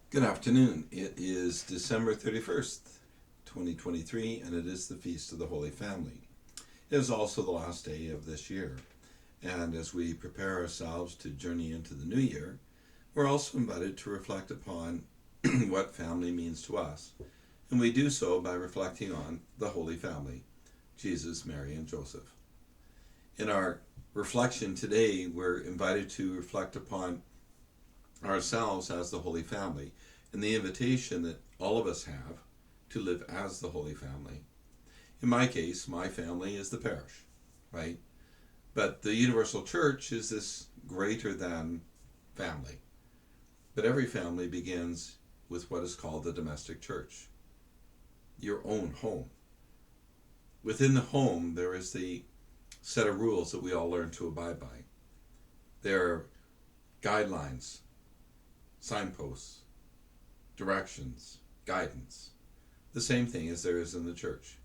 Good afternoon. It is December 31st, 2023, and it is the Feast of the Holy Family. It is also the last day of this year. And as we prepare ourselves to journey into the new year, we're also invited to reflect upon what family means to us. And we do so by reflecting on the Holy Family, Jesus, Mary, and Joseph. In our reflection today, we're invited to reflect upon ourselves as the Holy Family and the invitation that all of us have to live as the Holy Family. In my case, my family is the parish, right? But the universal church is this greater than family. But every family begins with what is called the domestic church, your own home. Within the home, there is the set of rules that we all learn to abide by. There are guidelines, signposts, directions, guidance. The same thing as there is in the church.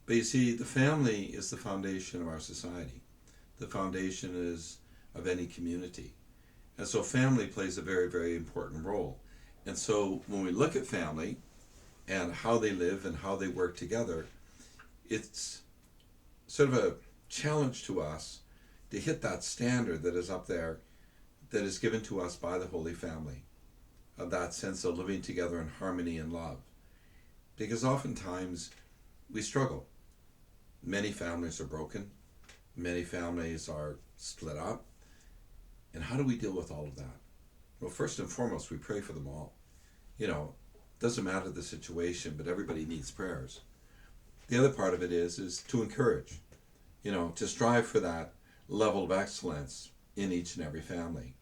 But you see, the family is the foundation of our society. The foundation is of any community. And so family plays a very, very important role. And so when we look at family and how they live and how they work together, it's sort of a challenge to us to hit that standard that is up there, that is given to us by the Holy Family, of that sense of living together in harmony and love. Because oftentimes we struggle. Many families are broken. Many families are split up. And how do we deal with all of that? Well, first and foremost, we pray for them all. It doesn't matter the situation, but everybody needs prayers. The other part of it is to encourage, to strive for that level of excellence in each and every family.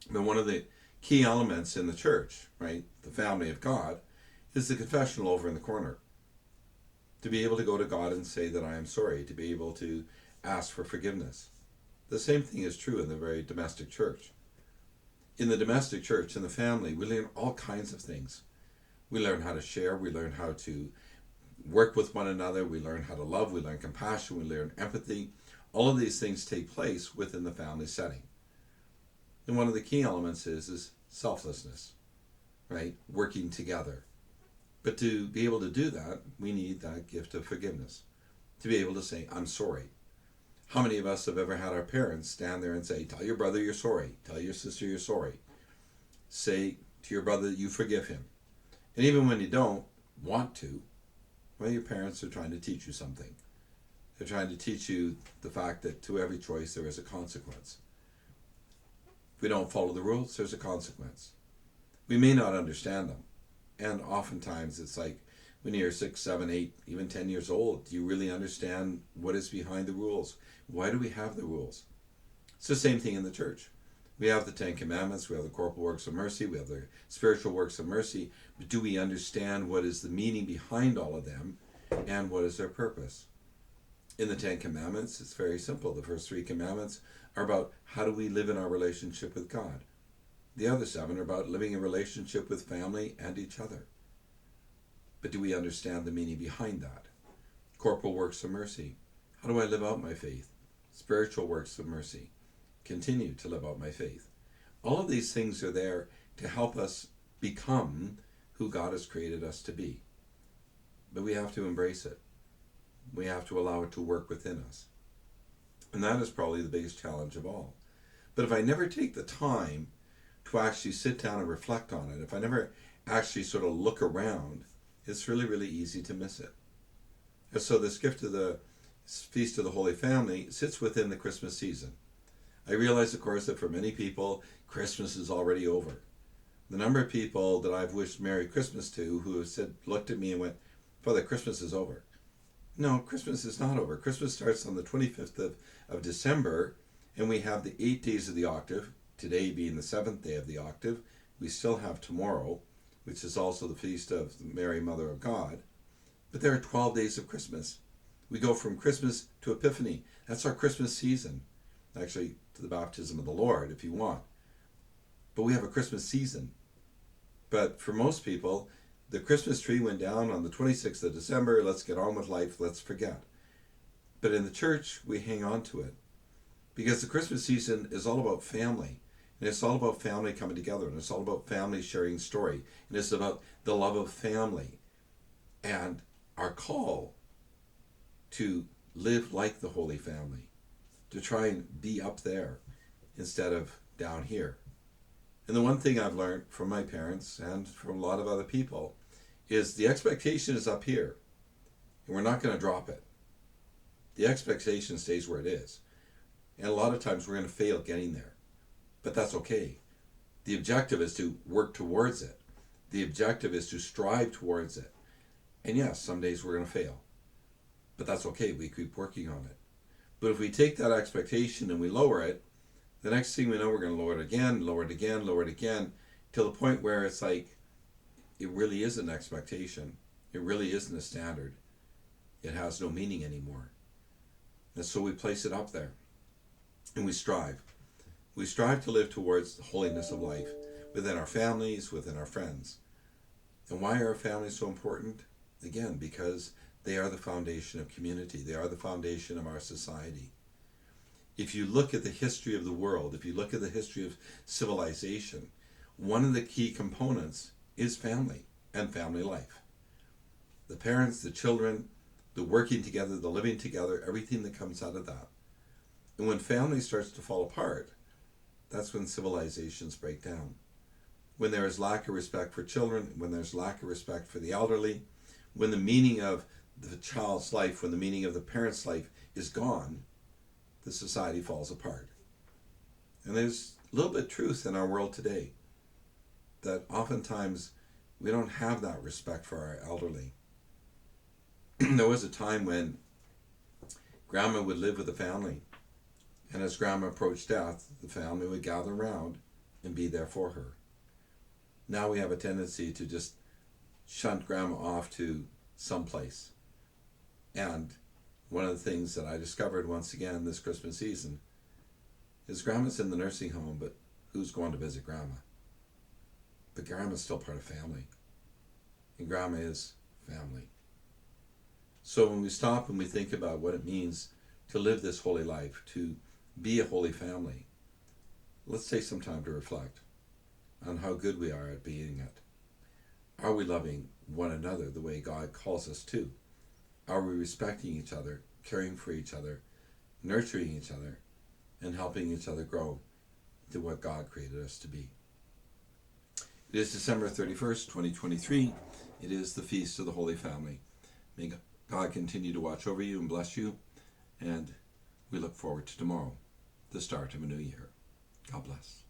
But one of the key elements in the church, right, the family of God, is the confessional over in the corner. To be able to go to God and say that I am sorry, to be able to ask for forgiveness. The same thing is true in the very domestic church. In the domestic church, in the family, we learn all kinds of things. We learn how to share, we learn how to work with one another, we learn how to love, we learn compassion, we learn empathy. All of these things take place within the family setting. And one of the key elements is selflessness, right? Working together. But to be able to do that, we need that gift of forgiveness. To be able to say, I'm sorry. How many of us have ever had our parents stand there and say, tell your brother you're sorry. Tell your sister you're sorry. Say to your brother that you forgive him. And even when you don't want to, well, your parents are trying to teach you something. They're trying to teach you the fact that to every choice there is a consequence. If we don't follow the rules, there's a consequence. We may not understand them. And oftentimes it's like when you're 6, 7, 8, even 10 years old, do you really understand what is behind the rules? Why do we have the rules? It's the same thing in the church. We have the 10 Commandments, we have the corporal works of mercy, we have the spiritual works of mercy, but do we understand what is the meaning behind all of them and what is their purpose? In the 10 Commandments, it's very simple. The first 3 commandments are about how do we live in our relationship with God. The other 7 are about living in relationship with family and each other. But do we understand the meaning behind that? Corporal works of mercy. How do I live out my faith? Spiritual works of mercy. Continue to live out my faith. All of these things are there to help us become who God has created us to be. But we have to embrace it. We have to allow it to work within us. And that is probably the biggest challenge of all. But if I never take the time to actually sit down and reflect on it, if I never actually sort of look around, it's really, really easy to miss it. And so this gift of the Feast of the Holy Family sits within the Christmas season. I realize, of course, that for many people, Christmas is already over. The number of people that I've wished Merry Christmas to who have looked at me and went, Father, Christmas is over. No, Christmas is not over. Christmas starts on the 25th of December, and we have the 8 days of the octave, today being the 7th day of the octave. We still have tomorrow, which is also the feast of Mary, Mother of God. But there are 12 days of Christmas. We go from Christmas to Epiphany. That's our Christmas season. Actually, to the baptism of the Lord, if you want. But we have a Christmas season. But for most people, the Christmas tree went down on the 26th of December. Let's get on with life. Let's forget. But in the church, we hang on to it. Because the Christmas season is all about family. And it's all about family coming together, and it's all about family sharing story, and it's about the love of family and our call to live like the Holy Family, to try and be up there instead of down here. And the one thing I've learned from my parents and from a lot of other people is the expectation is up here, and we're not going to drop it. The expectation stays where it is. And a lot of times we're going to fail getting there. But that's okay. The objective is to work towards it. The objective is to strive towards it. And yes, some days we're going to fail. But that's okay. We keep working on it. But if we take that expectation and we lower it, the next thing we know, we're going to lower it again, lower it again, lower it again, till the point where it's like, it really is an expectation. It really isn't a standard. It has no meaning anymore. And so we place it up there. And we strive. We strive to live towards the holiness of life within our families, within our friends. And why are our families so important? Again, because they are the foundation of community. They are the foundation of our society. If you look at the history of the world, if you look at the history of civilization, one of the key components is family and family life. The parents, the children, the working together, the living together, everything that comes out of that. And when family starts to fall apart, that's when civilizations break down. When there is lack of respect for children, when there's lack of respect for the elderly, when the meaning of the child's life, when the meaning of the parent's life is gone, the society falls apart. And there's a little bit of truth in our world today that oftentimes we don't have that respect for our elderly. There was a time when Grandma would live with the family, and as Grandma approached death, the family would gather around and be there for her. Now we have a tendency to just shunt Grandma off to someplace. And one of the things that I discovered once again this Christmas season is Grandma's in the nursing home, but who's going to visit Grandma? But Grandma's still part of family. And Grandma is family. So when we stop and we think about what it means to live this holy life, to be a holy family, let's take some time to reflect on how good we are at being it. Are we loving one another the way God calls us to? Are we respecting each other, caring for each other, nurturing each other, and helping each other grow to what God created us to be? It is December 31st, 2023. It is the Feast of the Holy Family. May God continue to watch over you and bless you, and we look forward to tomorrow, the start of a new year. God bless.